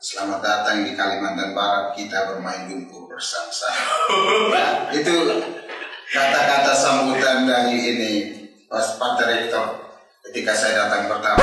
Selamat datang di Kalimantan Barat, kita bermain lumpur bersama-sama. Nah, itu kata-kata sambutan dari ini Pak Direktur ketika saya datang pertama.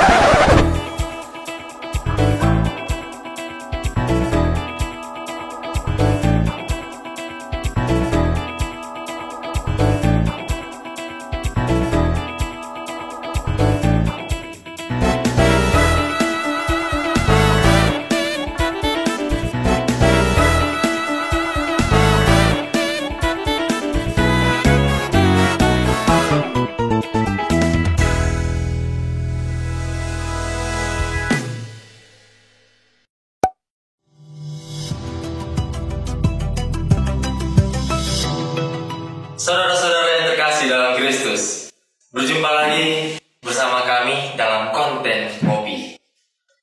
Saudara-saudara yang terkasih dalam Kristus, berjumpa lagi bersama kami dalam konten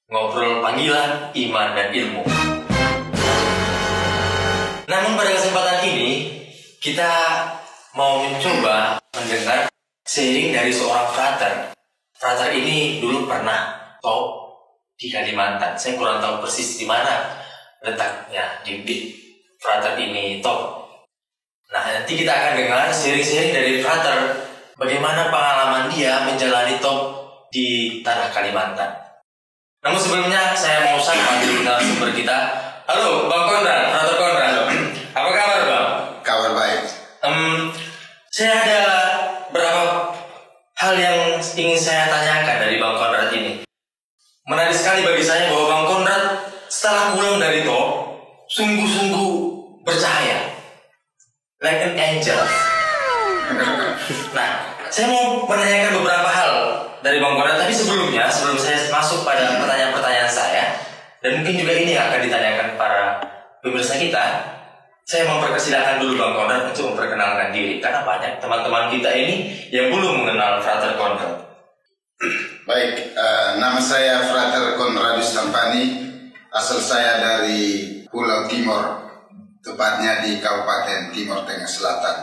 ngobrol panggilan, iman, dan ilmu. Namun pada kesempatan ini, kita mau mencoba mendengar sharing dari seorang frater. Frater ini dulu pernah top di Kalimantan. Saya kurang tahu persis di mana letaknya di frater ini top. Nah, nanti kita akan dengar sharing-sharing dari frater bagaimana pengalaman dia menjalani top di tanah Kalimantan. Namun sebelumnya saya mau sapa dulu narasumber kita. Halo, Bang Konrad, frater Konrad. Apa kabar, Bang? Kabar baik. Saya ada beberapa hal yang ingin saya tanyakan dari Bang Konrad ini. Menarik sekali bagi saya bahwa Bang Konrad setelah pulang dari top sungguh-sungguh bercahaya. Like an angel. Nah, saya mau menanyakan beberapa hal dari Bang Konrad. Tapi sebelum saya masuk pada pertanyaan-pertanyaan saya, dan mungkin juga ini yang akan ditanyakan para pemirsa kita, saya mempersilakan dulu Bang Konrad untuk memperkenalkan diri. Karena banyak teman-teman kita ini yang belum mengenal Frater Konrad. Baik, nama saya Frater Konradus Tampani. Asal saya dari Pulau Timor, tepatnya di Kabupaten Timor Tengah Selatan,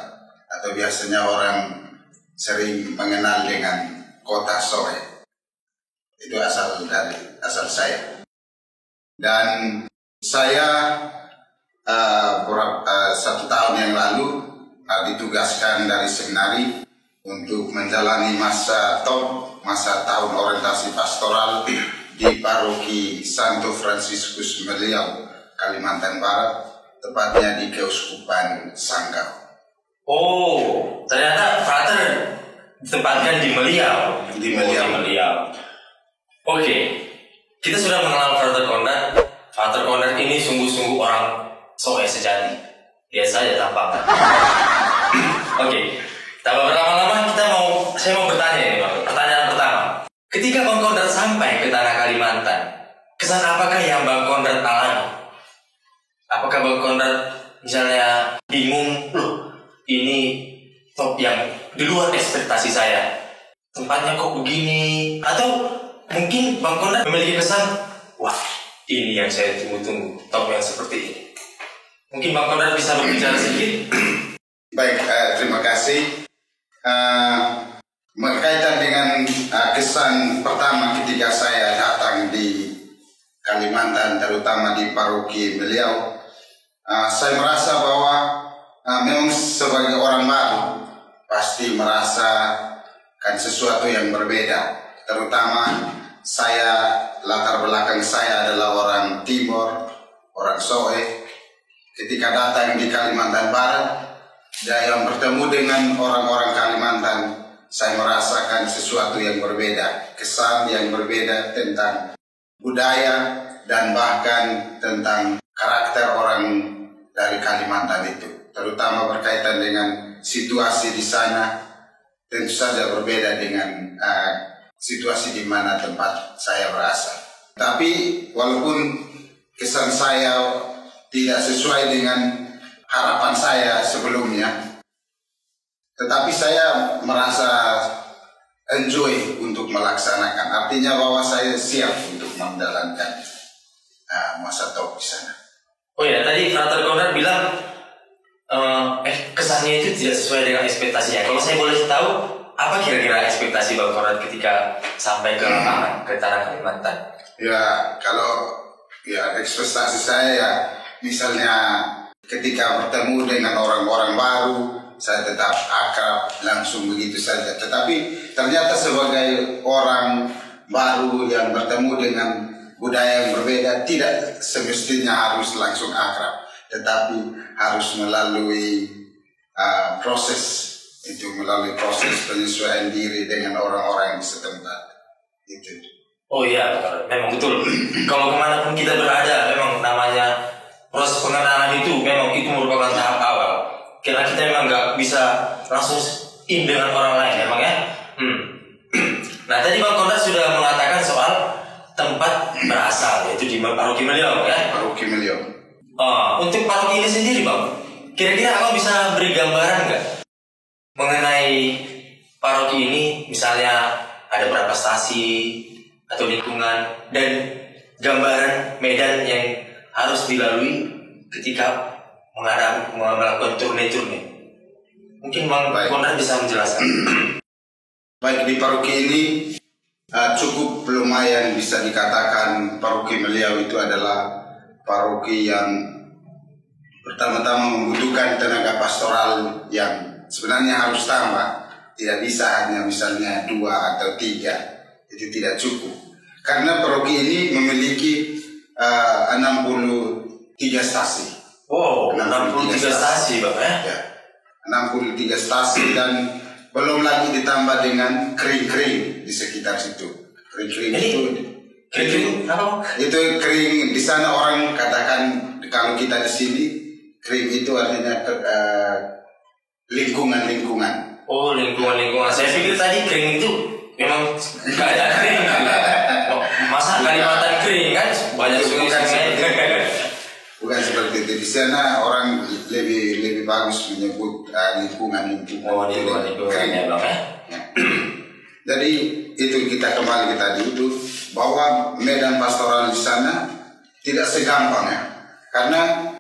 atau biasanya orang sering mengenal dengan Kota Soe. Itu asal saya. Dan saya 1 tahun yang lalu ditugaskan dari seminari untuk menjalani masa tahun orientasi pastoral di Paroki Santo Fransiskus Meliau, Kalimantan Barat, tepatnya di Keuskupan Sanggau. Oh, ternyata frater ditempatkan di Meliau. Di Meliau. Oke, kita sudah mengenal Frater Konrad. Frater Konrad ini sungguh-sungguh orang Soe sejati. Biasa aja tampaknya. Oke, tanpa berlama-lama saya mau bertanya ini, Bang. Pertanyaan pertama. Ketika Bang Konrad sampai ke tanah Kalimantan, kesan apakah yang Bang Konrad alami? Apakah Bang Konrad misalnya bingung, loh ini top yang di luar ekspektasi saya, tempatnya kok begini? Atau mungkin Bang Konrad memiliki kesan, wah ini yang saya tunggu-tunggu, top yang seperti ini. Mungkin Bang Konrad bisa berbicara sedikit? Baik, terima kasih. Berkaitan dengan kesan pertama ketika saya datang di Kalimantan, terutama di Paroki Meliau, saya merasa bahwa memang sebagai orang baru pasti merasakan sesuatu yang berbeda. Terutama saya, latar belakang saya adalah orang Timor, orang Soe. Ketika datang di Kalimantan Barat dan yang bertemu dengan orang-orang Kalimantan, saya merasakan sesuatu yang berbeda, kesan yang berbeda tentang budaya dan bahkan tentang karakter orang dari Kalimantan itu, terutama berkaitan dengan situasi di sana. Tentu saja berbeda dengan situasi di mana tempat saya berasal. Tapi walaupun kesan saya tidak sesuai dengan harapan saya sebelumnya, tetapi saya merasa enjoy untuk melaksanakan. Artinya bahwa saya siap untuk menjalankan masa top di sana. Oh ya, tadi Frater Konrad bilang kesannya itu tidak sesuai dengan ekspektasinya. Kalau saya boleh tahu, apa kira-kira ekspektasi Bang Konrad ketika sampai ke lapangan, ke tanah Kalimantan? Ya, kalau Ya, ekspektasi saya ya, misalnya ketika bertemu dengan orang-orang baru, saya tetap akrab langsung begitu saja. Tetapi ternyata sebagai orang baru yang bertemu dengan budaya yang berbeda, tidak semestinya harus langsung akrab, tetapi harus melalui proses penyesuaian diri dengan orang-orang di setempat. Itu. Oh iya, memang betul. Kalau kemanapun kita berada, memang namanya proses pengenalan itu memang itu merupakan tahap awal. Karena kita memang nggak bisa langsung in dengan orang lain, memang ya. Nah tadi Bang Konrad sudah mengatakan soal tempat berasal, yaitu di Paroki Meliau ya. Paroki Meliau. Untuk paroki ini sendiri Bang, kira-kira Abang bisa beri gambaran nggak mengenai paroki ini? Misalnya ada berapa stasi atau lingkungan, dan gambaran medan yang harus dilalui ketika melakukan turne-turne. Mungkin Bang Konrad bisa menjelaskan. Baik, di paroki ini cukup lumayan bisa dikatakan Paroki Meliau itu adalah paroki yang pertama-tama membutuhkan tenaga pastoral yang sebenarnya harus tambah. Tidak bisa hanya misalnya 2 atau 3. Itu tidak cukup, karena paroki ini memiliki 63 stasi. Wow, 63 stasi Bang ya? 63 stasi, dan belum lagi ditambah dengan kering-kering di sekitar situ. Kering-kering apa? Itu kering di sana orang katakan, kalau kita di sini kering itu artinya lingkungan-lingkungan. Oh, lingkungan. Saya pikir tadi kering itu memang nggak ada kering. Masa Kalimantan kering kan banyak sungai-sungai. Bukan seperti itu. Di sana orang lebih bagus menyebut lingkungan. Oh, lingkungan ya Bang ya. Jadi itu kita kembali ke tadi itu, bahwa medan pastoral di sana tidak segampang ya, karena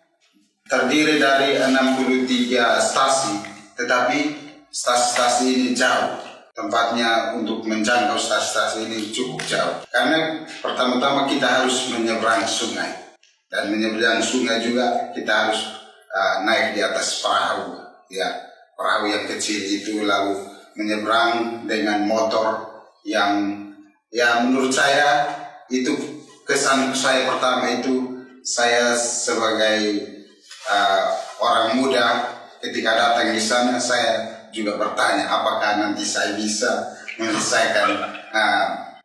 terdiri dari 63 stasi, tetapi stasi-stasi ini jauh. Tempatnya untuk menjangkau stasi-stasi ini cukup jauh, karena pertama-tama kita harus menyeberang sungai, dan menyeberang sungai juga kita harus naik di atas perahu, ya, perahu yang kecil itu, lalu menyeberang dengan motor yang menurut saya itu kesan saya pertama itu, saya sebagai orang muda ketika datang di sana, saya juga bertanya apakah nanti saya bisa menyelesaikan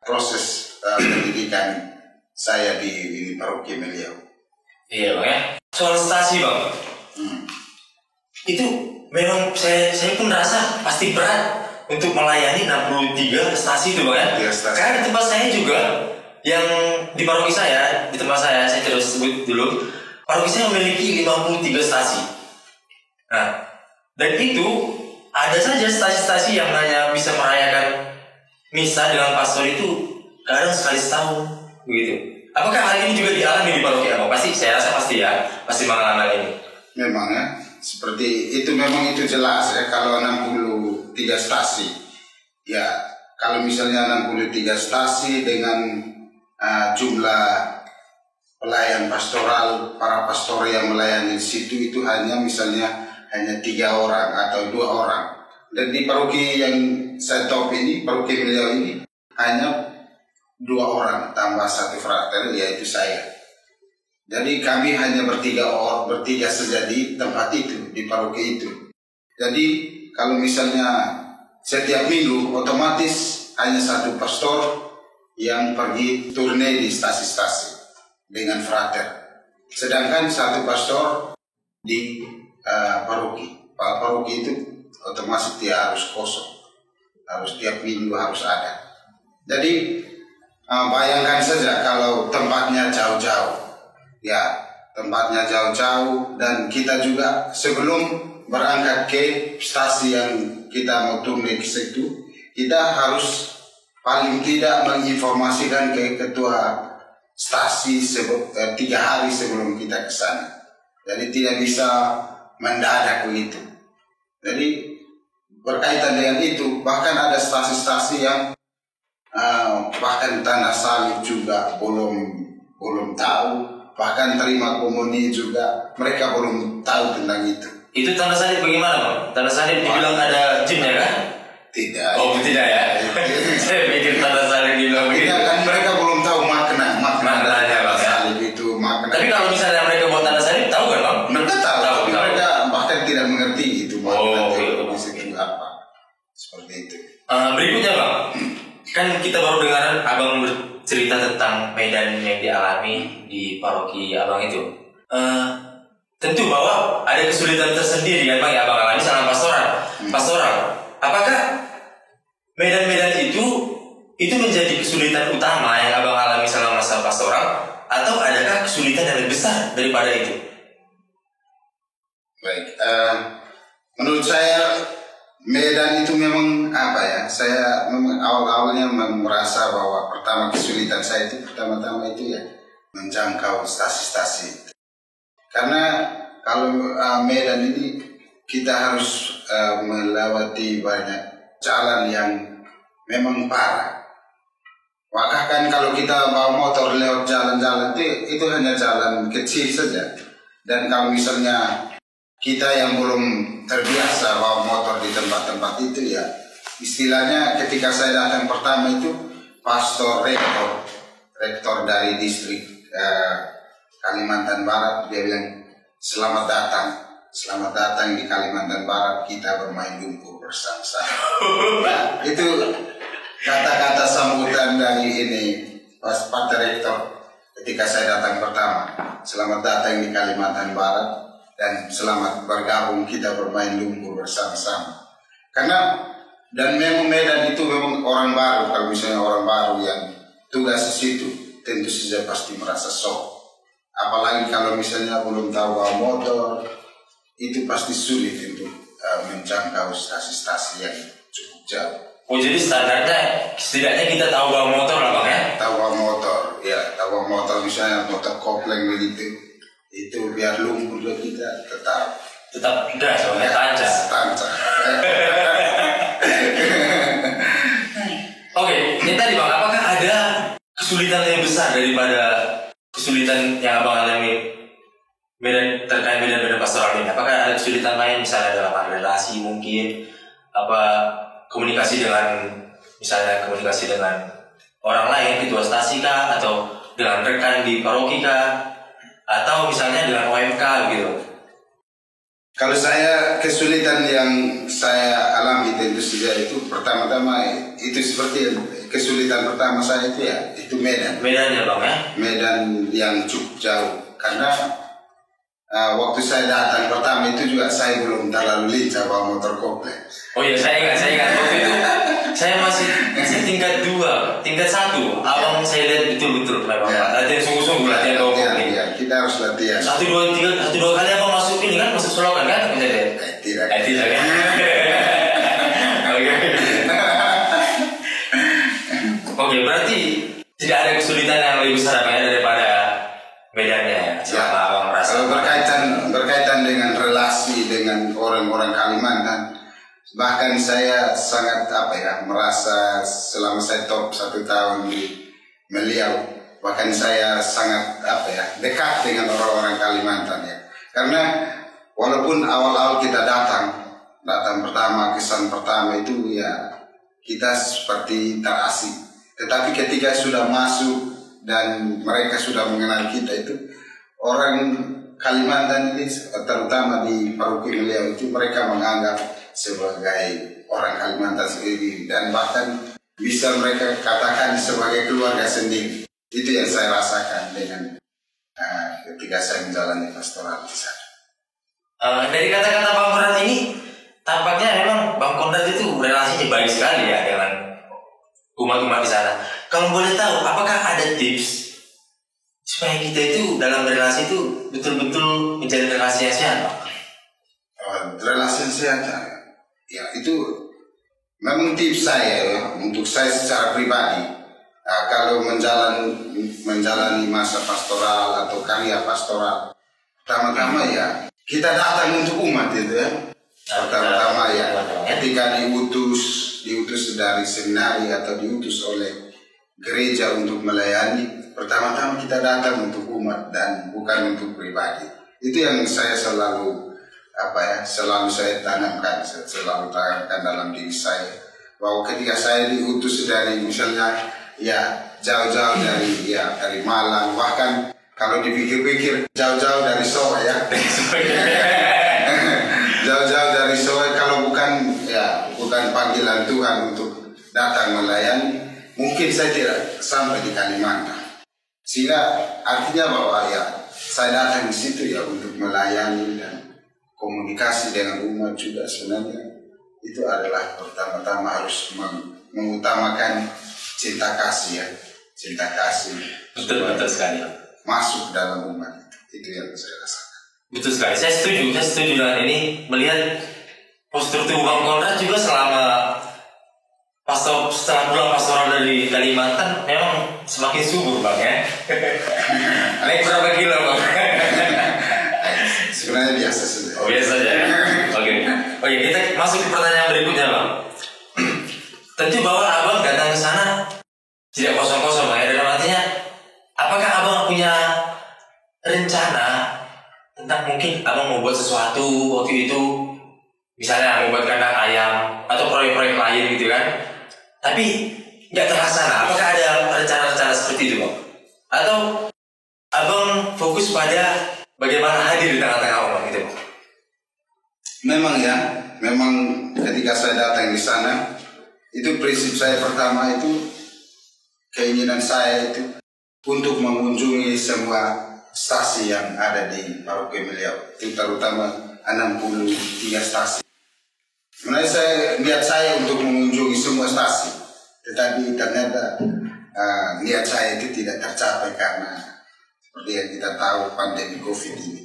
proses pendidikan saya di Paroki Meliau. Iya Bang ya. Soal stasi Bang, itu memang saya pun rasa pasti berat untuk melayani 63 stasi itu Bang ya. Karena di tempat saya juga, yang di paroki saya, di tempat saya terus sebut dulu, paroki saya memiliki 53 stasi. Nah, dan itu ada saja stasi-stasi yang hanya bisa merayakan misa dengan pastor itu kadang sekali setahun, begitu. Apakah hal ini juga dialami di paroki Abang? Pasti, saya rasa pasti ya, pasti mengalami ini. Memang ya, seperti itu, memang itu jelas ya, kalau 63 stasi. Ya, kalau misalnya 63 stasi dengan jumlah pelayan pastoral, para pastor yang melayani di situ itu hanya 3 orang atau 2 orang. Dan di paroki yang saya top ini, Paroki Meliau ini, hanya 2 orang tambah 1 frater, yaitu saya. Jadi kami hanya bertiga saja di tempat itu, di paroki itu. Jadi kalau misalnya setiap minggu otomatis hanya 1 pastor yang pergi turne di stasi-stasi dengan frater. Sedangkan 1 pastor di paroki. Paroki itu otomatis dia harus kosong, harus tiap minggu harus ada. Jadi bayangkan saja kalau tempatnya jauh-jauh, ya, tempatnya jauh-jauh, dan kita juga sebelum berangkat ke stasi yang kita mau turne ke situ, kita harus paling tidak menginformasikan ke ketua stasi 3 hari sebelum kita ke sana. Jadi tidak bisa mendadak begitu. Jadi berkaitan dengan itu, bahkan ada stasi-stasi yang bahkan tanda salib juga belum belum tahu, bahkan terima komuni juga mereka belum tahu tentang itu. Itu tanda salib bagaimana, Bang? Tanda salib dibilang ada jinnya kan? Tidak. Oh, tidak ya. Saya pikir tanda salib dibilang begitu. Tidak, kan mereka belum tahu maknanya Bang, salib itu makna. Tapi kalau misalnya mereka buat tanda salib, tahu kan, Bang? Mereka tahu. Mereka bahkan tidak mengerti itu makna itu apa. Seperti itu. Berikutnya, Bang. Kan kita baru dengar Abang bercerita tentang medan yang dialami di paroki Abang itu. Tentu bahwa ada kesulitan tersendiri kan, Bang, yang Abang alami selama pastoral. Apakah medan-medan itu menjadi kesulitan utama yang Abang alami selama masa pastoral, atau adakah kesulitan yang lebih besar daripada itu? Baik, menurut saya medan itu memang apa ya? Saya memang awal-awalnya merasa bahwa kesulitan saya itu pertama-tama itu ya menjangkau stasi-stasi. Karena kalau medan ini kita harus melewati banyak jalan yang memang parah. Maka kan kalau kita bawa motor lewat jalan-jalan itu hanya jalan kecil saja. Dan kalau misalnya kita yang belum terbiasa bawa motor di tempat-tempat itu ya, istilahnya ketika saya datang pertama itu pastor rektor dari distrik Kalimantan Barat, dia bilang selamat datang di Kalimantan Barat, kita bermain lumpur bersama-sama. Nah, itu kata-kata sambutan dari ini Pak Rektor ketika saya datang pertama. Selamat datang di Kalimantan Barat dan selamat bergabung, kita bermain lumpur bersama-sama. Karena dan memang Medan itu memang orang baru. Kalau misalnya orang baru yang tugas di situ, tentu saja pasti merasa shock. Apalagi kalau misalnya belum tahu bawa motor, itu pasti sulit untuk menjangkau stasi-stasi yang cukup jauh. Oh, jadi standarnya setidaknya kita tahu bawa motor lah, Bang, ya? Tahu bawa motor, ya. Tahu bawa motor, misalnya motor kopling begitu, itu biar lumpur kita tetap gas, soalnya tancap. Oke, ini tadi, Bang, apakah ada kesulitan yang besar daripada kesulitan yang Abang alami terkait medan pastoral ini? Apakah ada kesulitan lain, misalnya dalam relasi mungkin, komunikasi dengan orang lain, ketua stasi kah, atau dengan rekan di paroki kah, atau misalnya dengan OMK gitu? Kalau saya, kesulitan yang saya alami tentu saja itu pertama-tama itu seperti kesulitan pertama saya itu ya itu Medan ya, Bang, ya? Medan yang cukup jauh. Karena waktu saya datang pertama itu juga saya belum terlalu lincah bawa motor kopling. Oh iya, saya ingat waktu itu saya masih tingkat 1. Abang saya lihat betul-betul latihan sungguh-sungguh, latihan bawa kopling. Ya, kita harus latihan. 1, 2 kali Abang masuk ini kan, masuk selokan kan? Tidak kan? Oke, berarti tidak ada kesulitan yang lebih besar daripada medannya selama Abang merasa. Kalau berkaitan dengan relasi dengan orang-orang Kalimantan, bahkan saya sangat merasa selama saya top 1 tahun di Meliau, bahkan saya sangat dekat dengan orang-orang Kalimantan ya. Karena walaupun awal-awal kita datang pertama, kesan pertama itu ya kita seperti terasing. Tetapi ketika sudah masuk dan mereka sudah mengenal kita itu, orang Kalimantan ini terutama di paroki Meliau itu mereka menganggap sebagai orang Kalimantan sendiri dan bahkan bisa mereka katakan sebagai keluarga sendiri. Itu yang saya rasakan dengan ketika saya menjalani pastoral di sana. Dari kata-kata Bang Konrad ini, tampaknya memang Bang Konrad itu relasinya baik sekali ya dengan umat-umat di sana. Kalau boleh tahu, apakah ada tips supaya kita itu dalam relasi itu betul-betul menjadi relasi yang sehat, Pak? Relasi yang sehat, ya itu memang tips saya ya, untuk saya secara pribadi. Kalau menjalani masa pastoral atau karya pastoral, pertama-tama ya kita datang untuk umat itu ya. Pertama-tama ya ketika diutus dari seminari atau diutus oleh gereja untuk melayani, pertama-tama kita datang untuk umat dan bukan untuk pribadi. Itu yang saya selalu selalu saya tanamkan dalam diri saya, bahwa ketika saya diutus dari misalnya jauh-jauh dari Malang, bahkan kalau dipikir-pikir jauh-jauh dari Soe jauh-jauh dari Soe, kalau bukan panggilan Tuhan untuk datang melayani, mungkin saya tidak sampai di Kalimantan. Sehingga artinya bahwa saya datang di situ untuk melayani dan komunikasi dengan umat juga. Sebenarnya itu adalah pertama-tama harus mengutamakan cinta kasih Betul sekali. Masuk dalam umat. Itu yang saya rasakan. Betul sekali, saya setuju dengan ini. Melihat postur tubuh Bang Konrad juga setelah pulang pastoral dari Kalimantan memang semakin subur Bang ya. Naik berapa kilo Bang? Sebenarnya biasa saja. Oh biasa saja. Oke, kita masuk ke pertanyaan berikutnya Bang. Tentu bahwa Abang datang ke sana tidak kosong-kosong Bang ya. Dalam artinya, apakah Abang punya rencana tentang mungkin Abang mau buat sesuatu waktu itu, misalnya mau buat kandang ayam atau proyek-proyek lain gitu kan, tapi nggak terlaksana? Apakah ada rencana-rencana seperti itu Bang? Atau Abang fokus pada bagaimana hadir di tengah-tengah orang gitu Bang? Memang ketika saya datang di sana, itu prinsip saya pertama itu, keinginan saya itu untuk mengunjungi semua stasi yang ada di Paroki Meliau, itu terutama 63 stasi. Sebenarnya niat saya untuk mengunjungi semua stasi, tetapi ternyata niat saya itu tidak tercapai karena seperti yang kita tahu pandemi COVID ini.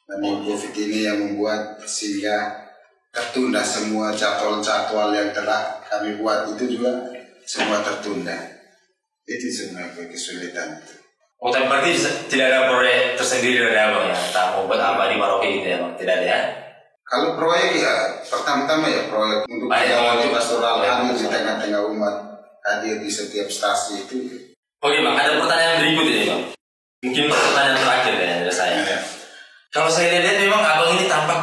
Pandemi COVID ini yang membuat sehingga tertunda semua jadwal-jadwal yang telah kami buat, itu juga semua tertunda. Itu sebenarnya kesulitan itu. Oh, tapi berarti tidak ada proyek tersendiri dari Abang ya? Tak mau buat apa di paroki gitu ya Bang? Tidak ada ya? Kalau proyek pertama-tama proyek untuk pastoral hadir di tengah-tengah umat, hadir di setiap stasi itu. Oke Bang, ada pertanyaan berikutnya Bang. Mungkin pertanyaan terakhir ya dari saya. Kalau saya lihat memang Abang ini tampak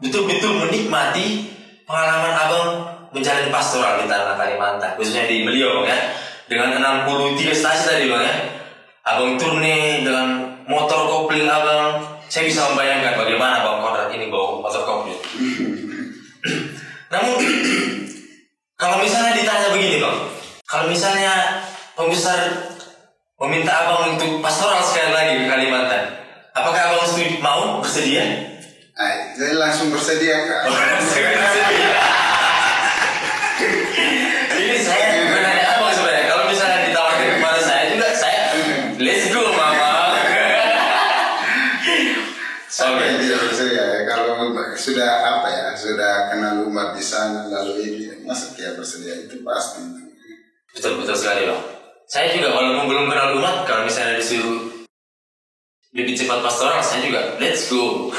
betul-betul menikmati pengalaman Abang menjalani pastoral di tanah Kalimantan, khususnya di Meliau Bang ya. Dengan 63 stasi tadi Bang ya. Abang turne dengan motor kopling Abang. Saya bisa membayangkan bagaimana Bang Konrad ini bawa motor kopling. Namun kalau misalnya ditanya begini Bang, kalau misalnya pembesar meminta Abang untuk pastoral sekali lagi ke Kalimantan, apakah Abang mau bersedia? Saya langsung bersedia Kak. Ini saya menanya Abang sebenarnya. Kalau misalnya ditawarkan kepada saya juga, saya let's go mama. Sampai tidak bersedia kalau sudah kenal umat di sana, lalu ini masa dia bersedia, itu pasti. Betul sekali Bang. Saya juga walaupun belum kenal umat, kalau misalnya disuruh lebih cepat pastoral, saya juga let's go.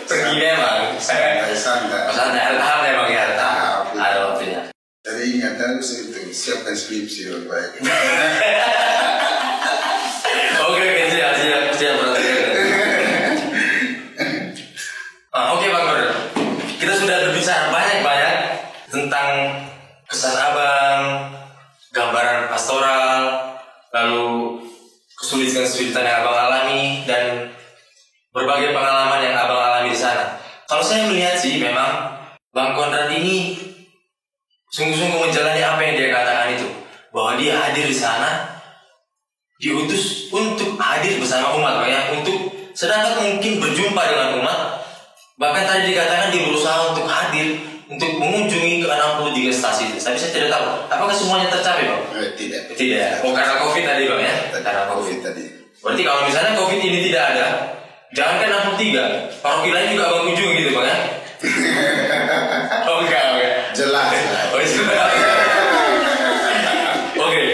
Pergi memang. Santai. Ada Bang ya, ada waktunya. Jadi ingat harus itu, siapkan skripsi baik. Oke, siap berarti. Oke Bang Konrad, kita sudah berbicara banyak tentang kesan Abang, gambaran pastoral, lalu kesulitan-kesulitan yang Abang alami, dan berbagai pengalaman yang Abang alami di sana. Kalau saya melihat sih, memang Bang Konrad ini sungguh-sungguh menjalani apa yang dia katakan itu, bahwa dia hadir di sana, diutus untuk hadir bersama umat, ya, untuk sedangkan mungkin berjumpa dengan umat. Bahkan tadi dikatakan dia berusaha untuk hadir, untuk mengunjungi ke 63 stasi itu. Tapi saya tidak tahu, apakah semuanya tercapai Bang? Tidak. Oh, karena COVID tadi Bang ya? Karena COVID tadi. Berarti kalau misalnya COVID ini tidak ada, jangankan 63, paroki lain juga Abang kunjungi gitu Bang ya? Oh enggak. Jelas. Oh jelas. Oke.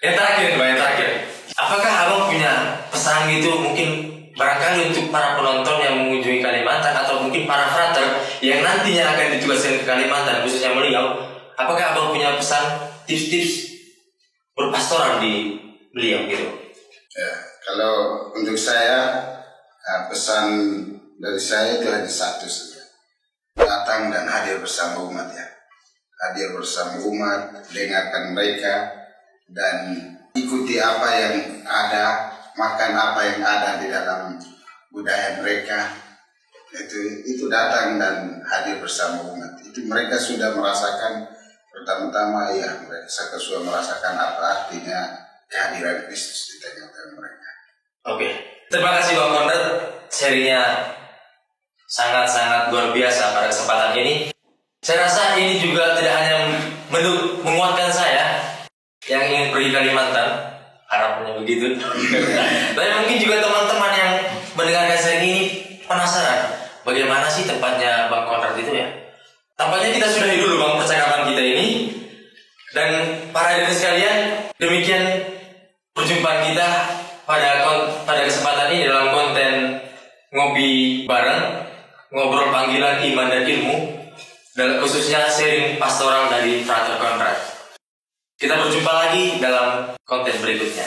Yang terakhir. Apakah Abang punya pesan gitu mungkin barangkali untuk para penonton yang mengunjungi Kalimantan, atau mungkin para frater yang nantinya akan ditugaskan ke Kalimantan khususnya Meliau, apakah Abang punya pesan tips-tips berpastoral di beliau gitu. Ya, kalau untuk saya pesan dari saya itu hanya satu saja. Datang dan hadir bersama umat ya. Hadir bersama umat, dengarkan mereka dan ikuti apa yang ada, makan apa yang ada di dalam budaya mereka. Itu datang dan hadir bersama umat. Itu mereka sudah merasakan pertama-tama ya, mereka sudah merasakan apa artinya kehadiran Kristus di tengah-tengah mereka. Oke, terima kasih Bang Konrad, serinya sangat-sangat luar biasa pada kesempatan ini. Saya rasa ini juga tidak hanya menguatkan saya yang ingin pergi Kalimantan, harapannya begitu. Tapi mungkin juga teman-teman yang mendengarkan seri ini penasaran bagaimana sih tempatnya Bang Konrad itu ya. Tampaknya kita sudahi dulu Bang percakapan kita ini. Dan para hadirin sekalian, demikian perjumpaan kita pada kesempatan ini dalam konten ngopi bareng, ngobrol panggilan iman dan ilmu, dan khususnya sharing pastoral dari Frater Konrad. Kita berjumpa lagi dalam konten berikutnya.